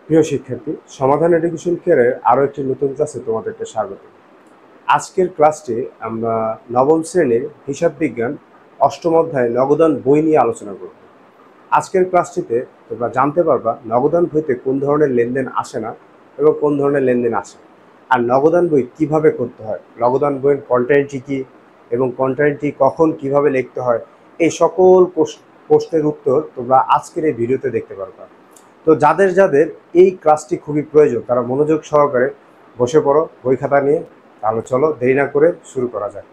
প্রিয় শিক্ষার্থী, সমাধান এডুকেশন কেয়ারের আরও একটি নতুন ক্লাসে তোমাদেরকে স্বাগত। আজকের ক্লাসটি আমরা নবম শ্রেণীর হিসাব বিজ্ঞান অষ্টম অধ্যায় নগদান বই নিয়ে আলোচনা করব। আজকের ক্লাসটিতে তোমরা জানতে পারবা নগদান বইতে কোন ধরনের লেনদেন আসে না এবং কোন ধরনের লেনদেন আসে, আর নগদান বই কিভাবে করতে হয়, নগদান বইয়ের কন্টেন্টটি কী এবং কন্টেন্টটি কখন কিভাবে লিখতে হয়, এই সকল প্রশ্নের উত্তর তোমরা আজকের এই ভিডিওতে দেখতে পারবা। তো যাদের যাদের এই ক্লাসটি খুবই প্রয়োজন তারা মনোযোগ সহকারে বসে পড়ো বই খাতা নিয়ে। তাহলে চলো দেরি না করে শুরু করা যাক।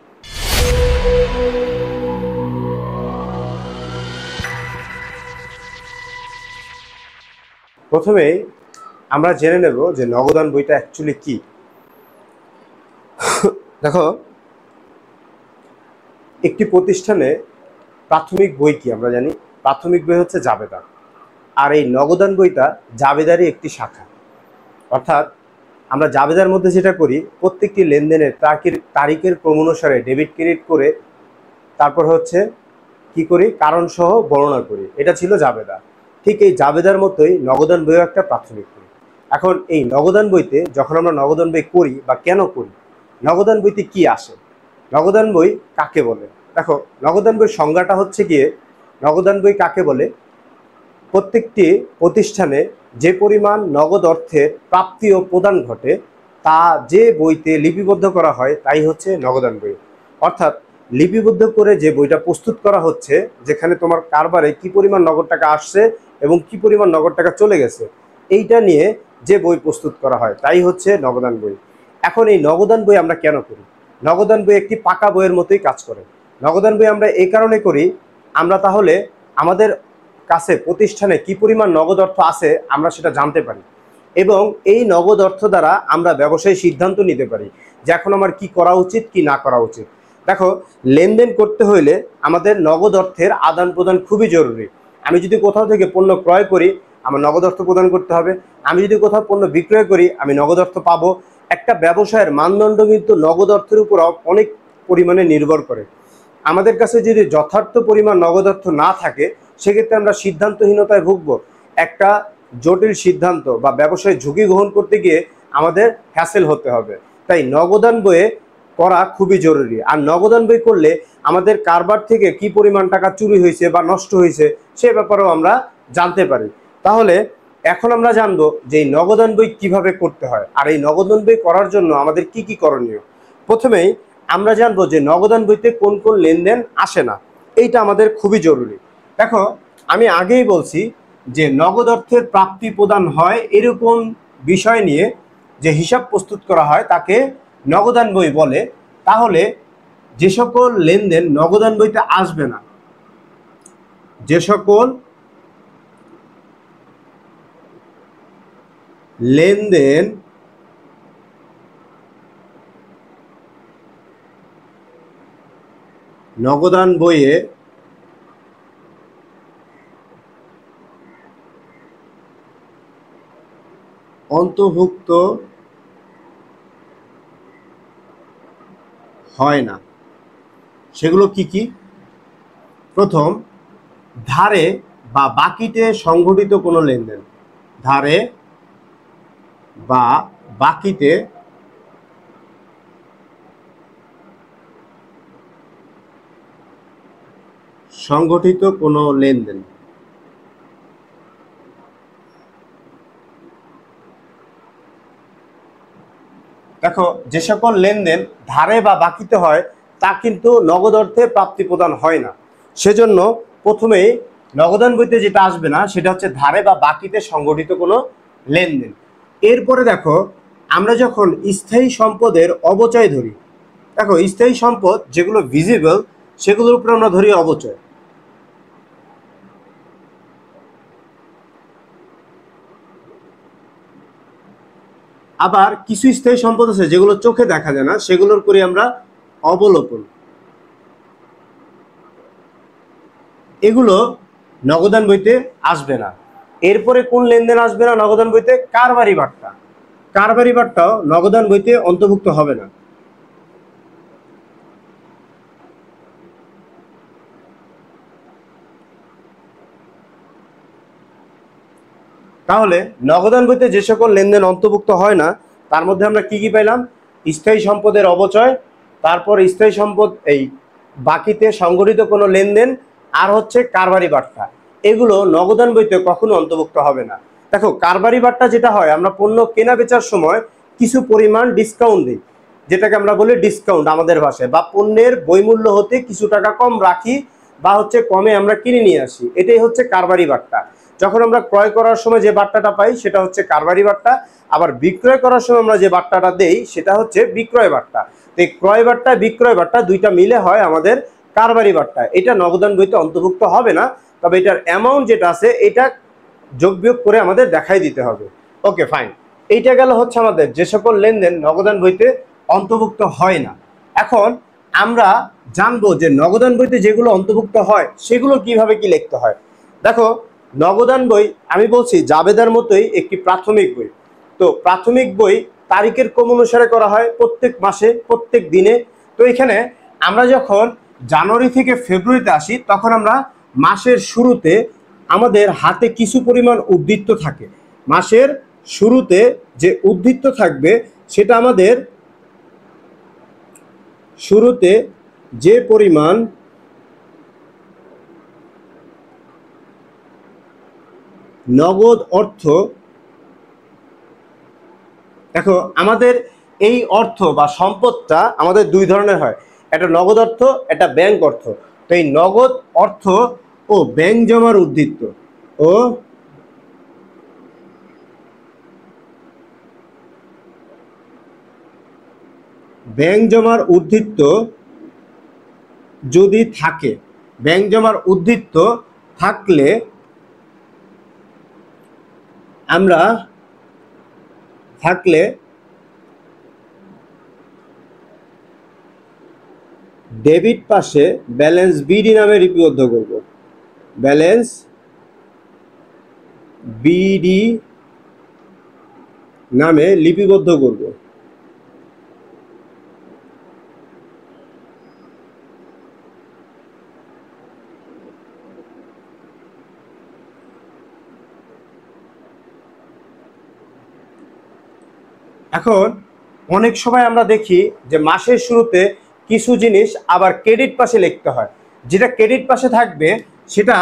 প্রথমেই আমরা জেনে নেব যে নগদান বইটা অ্যাকচুয়ালি কি। দেখো, একটি প্রতিষ্ঠানে প্রাথমিক বই কি আমরা জানি, প্রাথমিক বই হচ্ছে জাবেদা। আর এই নগদান বইটা জাবেদারই একটি শাখা। অর্থাৎ আমরা জাবেদার মধ্যে যেটা করি, প্রত্যেকটি লেনদেনের তারিখের ক্রম অনুসারে ডেবিট ক্রেডিট করে তারপর হচ্ছে কি করি, কারণ সহ বর্ণনা করি। এটা ছিল জাবেদা। ঠিক এই জাবেদার মতোই নগদান বইও একটা প্রাথমিক বই। এখন এই নগদান বইতে যখন আমরা নগদান বই করি বা কেন করি, নগদান বইতে কি আসে, নগদান বই কাকে বলে। দেখো, নগদান বইয়ের সংজ্ঞাটা হচ্ছে গিয়ে, নগদান বই কাকে বলে, প্রত্যেকটি প্রতিষ্ঠানে যে পরিমাণ নগদ অর্থের প্রাপ্তি ও প্রদান ঘটে তা যে বইতে লিপিবদ্ধ করা হয় তাই হচ্ছে নগদান বই। অর্থাৎ লিপিবদ্ধ করে যে বইটা প্রস্তুত করা হচ্ছে, যেখানে তোমার কারবারে কি পরিমাণ নগদ টাকা আসছে এবং কি পরিমাণ নগদ টাকা চলে গেছে, এইটা নিয়ে যে বই প্রস্তুত করা হয় তাই হচ্ছে নগদান বই। এখন এই নগদান বই আমরা কেন করি? নগদান বই একটি পাকা বইয়ের মতোই কাজ করে। নগদান বই আমরা এই কারণে করি, আমরা তাহলে আমাদের কাছে প্রতিষ্ঠানে কি পরিমাণ নগদ অর্থ আছে আমরা সেটা জানতে পারি, এবং এই নগদ অর্থ দ্বারা আমরা ব্যবসায়ী সিদ্ধান্ত নিতে পারি যে এখন আমার কি করা উচিত কি না করা উচিত। দেখো, লেনদেন করতে হইলে আমাদের নগদ অর্থের আদান প্রদান খুবই জরুরি। আমি যদি কোথাও থেকে পণ্য ক্রয় করি, আমার নগদ অর্থ প্রদান করতে হবে। আমি যদি কোথাও পণ্য বিক্রয় করি, আমি নগদ অর্থ পাবো। একটা ব্যবসায়ের মানদণ্ড কিন্তু নগদ অর্থের উপর অনেক পরিমাণে নির্ভর করে। আমাদের কাছে যদি যথার্থ পরিমাণ নগদ অর্থ না থাকে, সেক্ষেত্রে আমরা সিদ্ধান্তহীনতায় ভুগব। একটা জটিল সিদ্ধান্ত বা ব্যবসায় ঝুঁকি গ্রহণ করতে গিয়ে আমাদের হ্যাসেল হতে হবে। তাই নগদান বইয়ে করা খুবই জরুরি। আর নগদান বই করলে আমাদের কারবার থেকে কি পরিমাণ টাকা চুরি হয়েছে বা নষ্ট হয়েছে সে ব্যাপারেও আমরা জানতে পারি। তাহলে এখন আমরা জানবো যে এই নগদান বই কিভাবে করতে হয়, আর এই নগদান বই করার জন্য আমাদের কি কি করণীয়। প্রথমেই আমরা জানবো যে নগদান বইতে কোন কোন লেনদেন আসে না, এইটা আমাদের খুবই জরুরি। দেখো, আমি আগেই বলছি যে নগদ অর্থের প্রাপ্তি প্রদান হয় এরকম বিষয় নিয়ে যে হিসাব প্রস্তুত করা হয় তাকে নগদান বই বলে। তাহলে যে সকল লেনদেন নগদান বইতে আসবে না, যে সকল লেনদেন নগদান বইয়ে অন্তর্ভুক্ত হয় না, সেগুলো কি কি? প্রথম, ধারে বা বাকিতে সংঘটিত কোনো লেনদেন। ধারে বা বাকিতে সংঘটিত কোনো লেনদেন। দেখো, যে সকল লেনদেন ধারে বা বাকিতে হয় তা কিন্তু নগদ অর্থে প্রাপ্তি প্রদান হয় না। সেজন্য প্রথমেই নগদান বইতে যেটা আসবে না সেটা হচ্ছে ধারে বা বাকিতে সংগঠিত কোনো লেনদেন। এরপরে দেখো, আমরা যখন স্থায়ী সম্পদের অবচয় ধরি, দেখো স্থায়ী সম্পদ যেগুলো ভিজিবল সেগুলোর উপর আমরা ধরি অবচয়। আবার কিছু স্থায়ী সম্পদ আছে যেগুলো চোখে দেখা যায় না, সেগুলোর করি আমরা অবলোকন। এগুলো নগদান বইতে আসবে না। এরপরে কোন লেনদেন আসবে না নগদান বইতে? কারবারি বাট্টা। কারবারি বাট্টাও নগদান বইতে অন্তর্ভুক্ত হবে না। তাহলে নগদান বইতে যে সকল লেনদেন অন্তর্ভুক্ত হয় না তার মধ্যে আমরা কি কি পাইলাম? স্থায়ী সম্পদের অবচয়, তারপর স্থায়ী সম্পদ এই বাকিতে সংগঠিত কোনো লেনদেন, আর হচ্ছে কারবারি বাট্টা। এগুলো নগদান বইতে কখনো অন্তর্ভুক্ত হবে না। দেখো, কারবারি বাট্টা যেটা হয়, আমরা পণ্য কেনা বেচার সময় কিছু পরিমাণ ডিসকাউন্ট দিই, যেটাকে আমরা বলি ডিসকাউন্ট আমাদের ভাষায়, বা পণ্যের বইমূল্য হতে কিছু টাকা কম রাখি বা হচ্ছে কমে আমরা কিনে নিয়ে আসি, এটাই হচ্ছে কারবারি বাট্টা। যখন আমরা ক্রয় করার সময় যে বাট্টাটা পাই সেটা হচ্ছে কারবারি বাট্টা, আবার বিক্রয় করার সময় আমরা যে বাট্টাটা দেই সেটা হচ্ছে বিক্রয় বাট্টা। তো এই ক্রয় বাট্টা বিক্রয় বাট্টা দুইটা মিলে হয় আমাদের কারবারি বাট্টা। এটা নগদান বইতে অন্তর্ভুক্ত হবে না, তবে এটার অ্যামাউন্ট যেটা আছে এটা যোগ বিয়োগ করে আমাদের দেখাই দিতে হবে। ওকে, ফাইন। এইটা গেল হচ্ছে আমাদের যে সকল লেনদেন নগদান বইতে অন্তর্ভুক্ত হয় না। এখন আমরা জানবো যে নগদান বইতে যেগুলো অন্তর্ভুক্ত হয় সেগুলো কিভাবে কি লিখতে হয়। দেখো, নগদান বই আমি বলছি জাবেদার মতোই একটি প্রাথমিক বই। তো প্রাথমিক বই তারিখের ক্রম অনুসারে করা হয়, প্রত্যেক মাসে প্রত্যেক দিনে। তো এখানে আমরা যখন জানুয়ারি থেকে ফেব্রুয়ারিতে আসি তখন আমরা মাসের শুরুতে আমাদের হাতে কিছু পরিমাণ উদ্ধৃত্ত থাকে। মাসের শুরুতে যে উদ্ধৃত্ত থাকবে সেটা আমাদের শুরুতে যে পরিমাণ নগদ অর্থ, দেখো আমাদের এই অর্থ বা সম্পদটা আমাদের দুই ধরনের হয়, একটা নগদ অর্থ, একটা ব্যাংক অর্থ। তো এই নগদ অর্থ ও ব্যাংক জমার উদ্ধৃত্ত ও ব্যাংক জমার উদ্ধৃত্ত যদি থাকে, ব্যাংক জমার উদ্ধৃত্ত থাকলে আমরা ডেবিট পাশে ব্যালেন্স বিডি নামে লিপিবদ্ধ করব। ব্যালেন্স বিডি নামে লিপিবদ্ধ করব। এখন অনেক সময় আমরা দেখি যে মাসের শুরুতে কিছু জিনিস আবার ক্রেডিট পাশে লিখতে হয়। যেটা ক্রেডিট পাশে থাকবে সেটা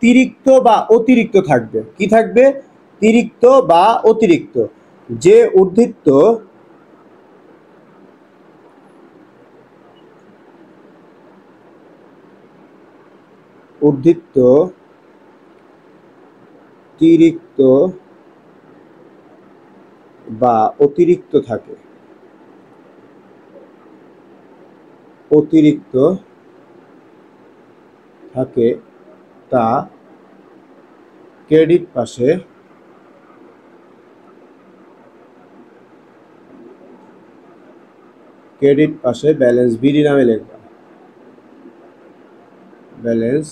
তিরিক্ত বা অতিরিক্ত থাকবে। কি থাকবে? তিরিক্ত বা অতিরিক্ত। যে উদ্ধৃত্ত তিরিক্ত বা অতিরিক্ত থাকে, তা ক্রেডিট পাশে ব্যালেন্স বিডি নামে লিখবা। ব্যালেন্স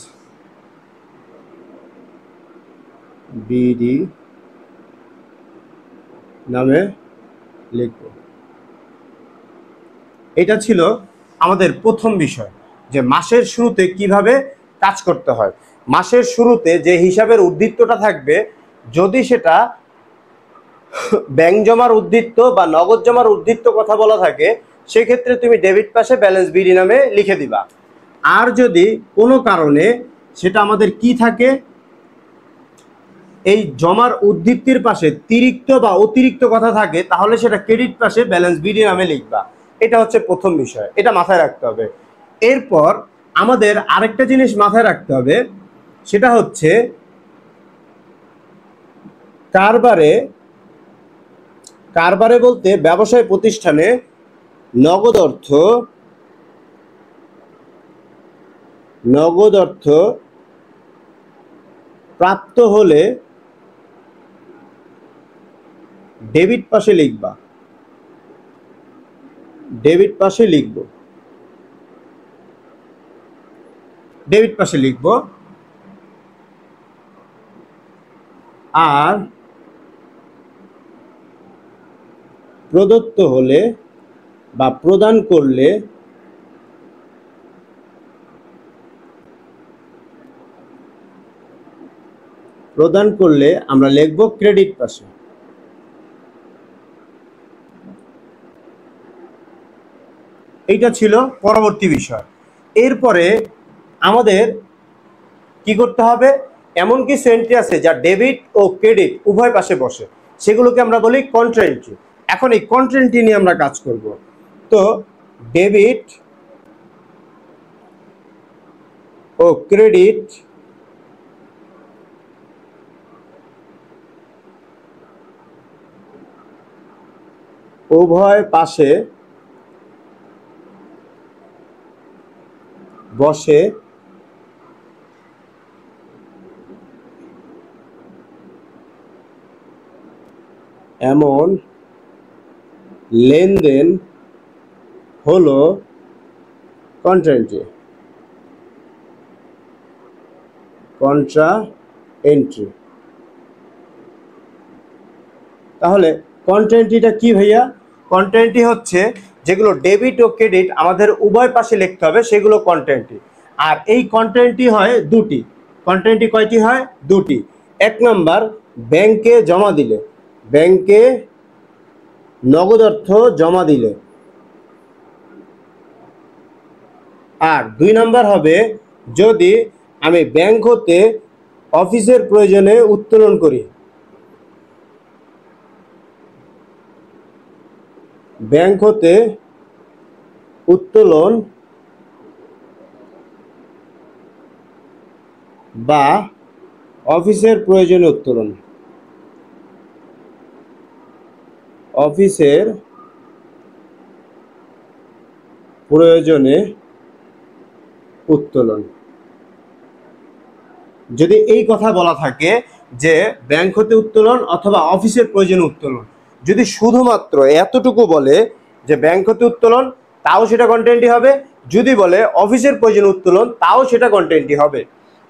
বিডি নামে লিখব। এটা ছিল আমাদের প্রথম বিষয়, যে মাসের শুরুতে কিভাবে কাজ করতে হয়। মাসের শুরুতে যে হিসাবের উদ্ধৃত্তটা থাকবে, যদি সেটা ব্যাংক জমার উদ্ধৃত্ত বা নগদ জমার উদ্ধৃত্ত কথা বলা থাকে, সেক্ষেত্রে তুমি ডেবিট পাশে ব্যালেন্স বিডি নামে লিখে দিবা। আর যদি কোনো কারণে সেটা আমাদের কি থাকে, এই জমার উদ্ধৃতির পাশে তিরিক্ত বা অতিরিক্ত কথা থাকে, তাহলে সেটা ক্রেডিট পাশে ব্যালেন্স বিডি নামে লিখবা। এটা হচ্ছে প্রথম বিষয়, এটা মাথায় রাখতে হবে। এরপর আমাদের আরেকটা জিনিস মাথায় রাখতে হবে, সেটা হচ্ছে কারবারে বলতে ব্যবসায় প্রতিষ্ঠানে নগদ অর্থ প্রাপ্ত হলে ডেবিট পাশে লিখবা। ডেবিট পাশে লিখব। আর প্রদত্ত হলে বা প্রদান করলে প্রদান করলে আমরা লিখব ক্রেডিট পাশে। এইটা ছিল পরবর্তী বিষয়। এরপরে আমাদের কি করতে হবে, এমন কিছু এন্ট্রি আছে যা ডেবিট ও ক্রেডিট উভয় পাশে বসে, সেগুলোকে আমরা বলি কন্ট্রা এন্ট্রি। এখন এই কন্ট্রা এন্ট্রি নিয়ে আমরা কাজ করব। তো ডেবিট ও ক্রেডিট উভয় পাশে বসে এমন লেনদেন হলো কন্ট্রা এন্ট্রি। Contra entry. তাহলে কন্ট্রা এন্ট্রিটা কি ভাইয়া? কন্ট্রা এন্ট্রি হচ্ছে যেগুলো ডেবিট ও ক্রেডিট আমাদের উভয় পাশে লিখতে হবে, সেগুলো কন্ট্রা এন্ট্রি। আর এই কন্ট্রা এন্ট্রি হয় দুটি। কন্ট্রা এন্ট্রি কয়টি হয়? দুটি। এক নাম্বার ব্যাংকে জমা দিলে, ব্যাংকে নগদ অর্থ জমা দিলে। আর দুই নাম্বার হবে যদি আমি ব্যাংক হতে অফিসের প্রয়োজনে উত্তোলন করি। ব্যাংক হতে উত্তোলন বা অফিসের প্রয়োজনে উত্তোলন। অফিসের প্রয়োজনে উত্তোলন। যদি এই কথা বলা থাকে যে ব্যাংক হতে উত্তোলন অথবা অফিসের প্রয়োজনে উত্তোলন, যদি শুধুমাত্র এতটুকু বলে যে ব্যাংক হতে উত্তোলন, তাও সেটা কন্ট্রা এন্ট্রি হবে। যদি বলে অফিসের প্রয়োজনে উত্তোলন, তাও সেটা কন্ট্রা এন্ট্রি হবে।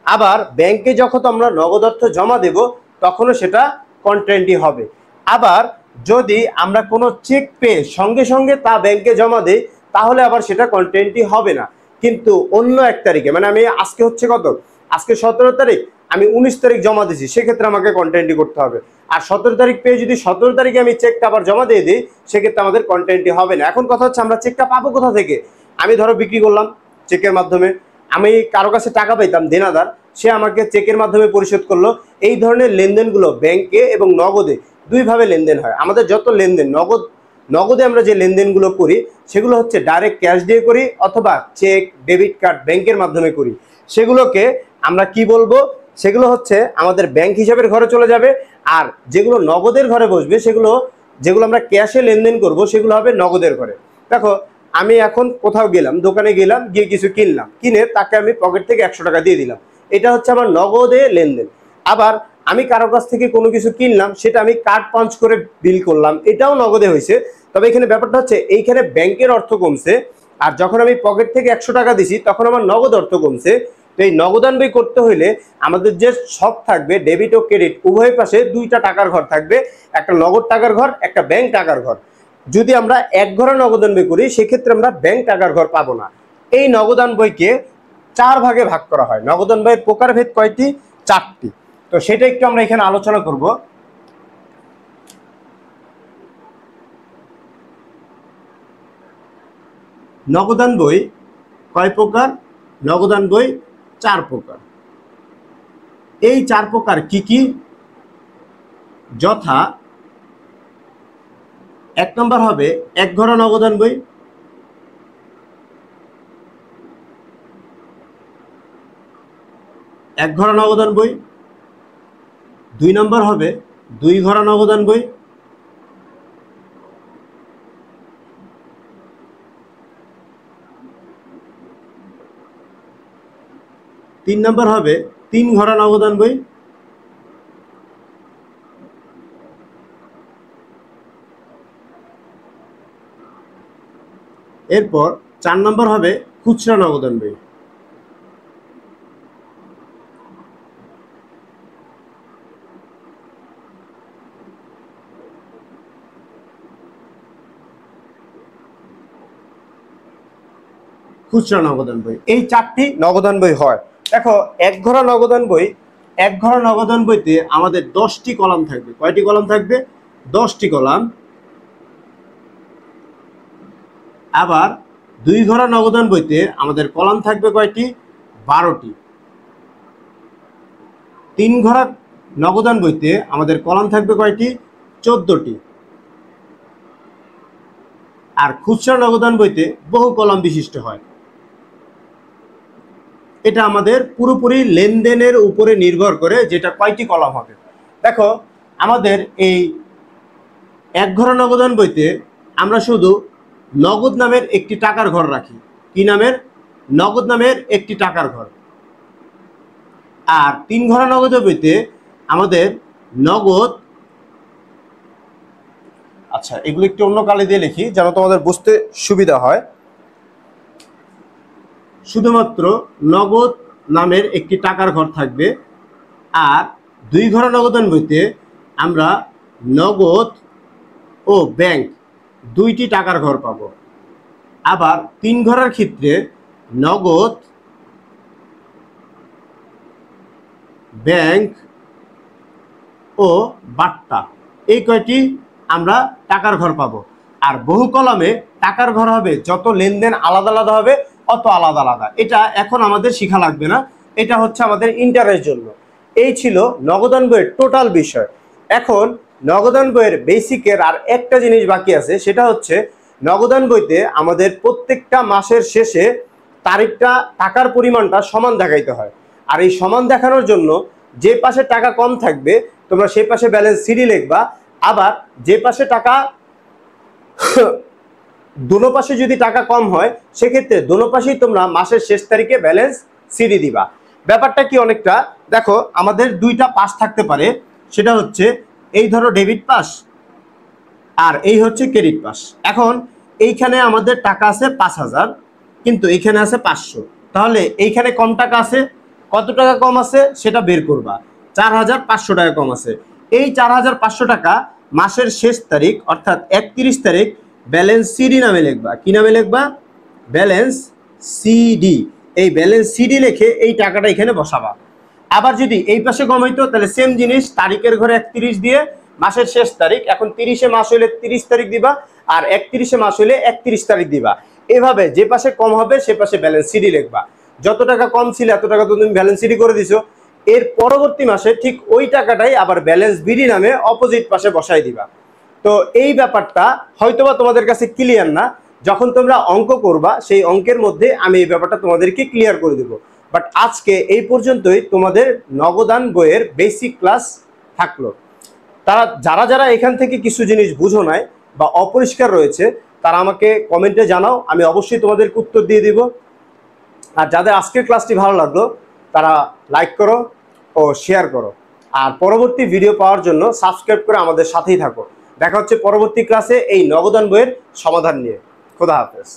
আবার ব্যাংকে যখন আমরা নগদ অর্থ জমা দেব, তখনও সেটা কন্ট্রা এন্ট্রি হবে। আবার যদি আমরা কোনো চেক পেয়ে সঙ্গে সঙ্গে তা ব্যাংকে জমা দেই, তাহলে আবার সেটা কন্ট্রা এন্ট্রি হবে না। কিন্তু অন্য এক তারিখে, মানে আমি আজকে হচ্ছে কত, আজকে 17 তারিখ, আমি 19 তারিখ জমা দিয়েছি, সেক্ষেত্রে আমাকে কন্ট্রা এন্ট্রি করতে হবে। আর 17 তারিখ পেয়ে যদি 17 তারিখে আমি চেকটা আবার জমা দিয়ে দিই, সেক্ষেত্রে আমাদের কন্ট্রা এন্ট্রি হবে না। এখন কথা হচ্ছে আমরা চেকটা পাবো কোথা থেকে? আমি ধরো বিক্রি করলাম চেকের মাধ্যমে, আমি কারো কাছে টাকা পাইতাম দেনাদার, সে আমাকে চেকের মাধ্যমে পরিশোধ করলো। এই ধরনের লেনদেনগুলো ব্যাংকে এবং নগদে দুইভাবে লেনদেন হয়। আমাদের যত লেনদেন নগদে আমরা যে লেনদেনগুলো করি, সেগুলো হচ্ছে ডাইরেক্ট ক্যাশ দিয়ে করি অথবা চেক, ডেবিট কার্ড, ব্যাংকের মাধ্যমে করি। সেগুলোকে আমরা কি বলবো? সেগুলো হচ্ছে আমাদের ব্যাংক হিসাবের ঘরে চলে যাবে। আর যেগুলো নগদের ঘরে বসবে, যেগুলো আমরা ক্যাশে লেনদেন করব, সেগুলো হবে নগদের ঘরে। দেখো, আমি এখন কোথাও গেলাম, দোকানে গেলাম, গিয়ে কিছু কিনলাম, কিনে তাকে আমি পকেট থেকে 100 টাকা দিয়ে দিলাম, এটা হচ্ছে আমার নগদে লেনদেন। আবার আমি কারো কাছ থেকে কোনো কিছু কিনলাম, সেটা আমি কার্ড পাঞ্চ করে বিল করলাম, এটাও নগদে হয়েছে। তবে এখানে ব্যাপারটা হচ্ছে এইখানে ব্যাংকের অর্থ কমছে, আর যখন আমি পকেট থেকে 100 টাকা দিছি, তখন আমার নগদ অর্থ কমছে। তো এই নগদান বই করতে হইলে আমাদের যে সব থাকবে, ডেবিট ও ক্রেডিট উভয় পাশে দুইটা টাকার ঘর থাকবে, একটা নগদ টাকার ঘর, একটা ব্যাংক টাকার ঘর। যদি আমরা এক ঘরে নগদান বই করি, সেক্ষেত্রে আমরা ব্যাংক টাকার ঘর পাবো না। এই নগদান বইকে 4 ভাগে ভাগ করা হয়। নগদান বইয়ের প্রকারভেদ কয়টি? 4টি। তো সেটা একটু আমরা এখানে আলোচনা করব। নগদান বই কয় প্রকার? নগদান বই 4 প্রকার। এই 4 প্রকার কি কি? যথা, 1 নম্বর হবে এক ঘরে নগদান বই। এক ঘরে নগদান বই। 2 নম্বর হবে 2 ঘরে নগদান বই। 3 নম্বর হবে 3 ঘরে নগদান বই। এরপর 4 নম্বর হবে খুচরা নগদান বই। খুচরা নগদান বই, এই 4টি নগদান বই হয়। দেখো, এক ঘরে নগদান বই এক ঘর নগদান বইতে আমাদের 10টি কলাম থাকবে। কয়টি কলাম থাকবে? 10টি কলাম। আবার 2 ঘর নগদান বইতে আমাদের কলাম থাকবে কয়টি? 12টি। 3 ঘর নগদান বইতে আমাদের কলাম থাকবে কয়টি? 14টি। আর খুচরা নগদান বইতে বহু কলাম বিশিষ্ট হয়। এটা আমাদের পুরোপুরি লেনদেনের উপরে নির্ভর করে যেটা কয়টি কলাম হবে। দেখো আমাদের এই এক ঘর নগদান বইতে আমরা শুধু নগদ নামের একটি টাকার ঘর রাখি। কি নামের? নগদ নামের একটি টাকার ঘর। আর 3 ঘর নগদ বইতে আমাদের নগদ, আচ্ছা এগুলো একটু অন্য কালি দিয়ে লিখি যেন তোমাদের বুঝতে সুবিধা হয়। শুধুমাত্র নগদ নামের একটি টাকার ঘর থাকবে। আর 2 ঘর নগদান বইতে আমরা নগদ ও ব্যাংক 2টি টাকার ঘর পাব। আবার 3 ঘরের ক্ষেত্রে নগদ, ব্যাংক ও বাট্টা এই কয়টি আমরা টাকার ঘর পাবো। আর বহু কলামে টাকার ঘর হবে যত লেনদেন আলাদা আলাদা হবে অত আলাদা আলাদা। এটা এখন আমাদের শেখা লাগবে না, এটা হচ্ছে আমাদের ইন্টারের জন্য। এই ছিল নগদান বইয়ের টোটাল বিষয়। এখন নগদান বইয়ের বেসিকের আর একটা জিনিস বাকি আছে, সেটা হচ্ছে নগদান বইতে আমাদের প্রত্যেকটা মাসের শেষে তারিখটা, টাকার পরিমাণটা সমান দেখাইতে হয়। আর এই সমান দেখানোর জন্য যে পাশে টাকা কম থাকবে তোমরা সেই পাশে ব্যালেন্স সিডি লিখবা। আবার যে পাশে টাকা দোনো পাশে যদি টাকা কম হয় সেক্ষেত্রে দোনো পাশেই তোমরা মাসের শেষ তারিখে ব্যালেন্স সিডি দিবা। ব্যাপারটা কি অনেকটা, দেখো আমাদের 2টা পাশ থাকতে পারে, সেটা হচ্ছে এই ধরো ডেবিট পাস আর এই হচ্ছে ক্রেডিট পাস। এখন এইখানে আমাদের টাকা আছে 5000 কিন্তু এইখানে আছে 500, তাহলে এইখানে কম টাকা আছে। কত টাকা কম আছে সেটা বের করবা। 4500 টাকা কম আছে। এই 4500 টাকা মাসের শেষ তারিখ অর্থাৎ 31 তারিখ ব্যালেন্স সিডি নামে লিখবা। কি নামে লিখবা? Balance CD. এই ব্যালেন্স সিডি লিখে এই টাকাটা এখানে বসাবা। আবার যদি এই পাশে কম হইতো তাহলে সেম জিনিস, তারিখের ঘরে 31 দিয়ে মাসের শেষ তারিখ, এখন 30-এ মাস হইলে 30 তারিখ দিবা আর 31-এ মাস হইলে 31 তারিখ দিবা। এভাবে যে পাশে কম হবে সে পাশে ব্যালেন্স সিডি লিখবা। যত টাকা কম ছিল এত টাকা তো তুমি ব্যালেন্স সিডি করে দিছো, এর পরবর্তী মাসে ঠিক ওই টাকাটাই আবার ব্যালেন্স বিডি নামে অপোজিট পাশে বসাই দিবা। তো এই ব্যাপারটা হয়তোবা তোমাদের কাছে ক্লিয়ার না, যখন তোমরা অঙ্ক করবা সেই অঙ্কের মধ্যে আমি এই ব্যাপারটা তোমাদেরকে ক্লিয়ার করে দেবো। বাট আজকে এই পর্যন্তই তোমাদের নগদান বইয়ের বেসিক ক্লাস থাকলো। যারা যারা এখান থেকে কিছু জিনিস বুঝো নাই বা অপরিষ্কার রয়েছে তারা আমাকে কমেন্টে জানাও, আমি অবশ্যই তোমাদেরকে উত্তর দিয়ে দিব। আর যাদের আজকের ক্লাসটি ভালো লাগলো তারা লাইক করো ও শেয়ার করো। আর পরবর্তী ভিডিও পাওয়ার জন্য সাবস্ক্রাইব করে আমাদের সাথেই থাকো। দেখা হচ্ছে পরবর্তী ক্লাসে এই নগদান বইয়ের সমাধান নিয়ে। খোদা হাফেজ।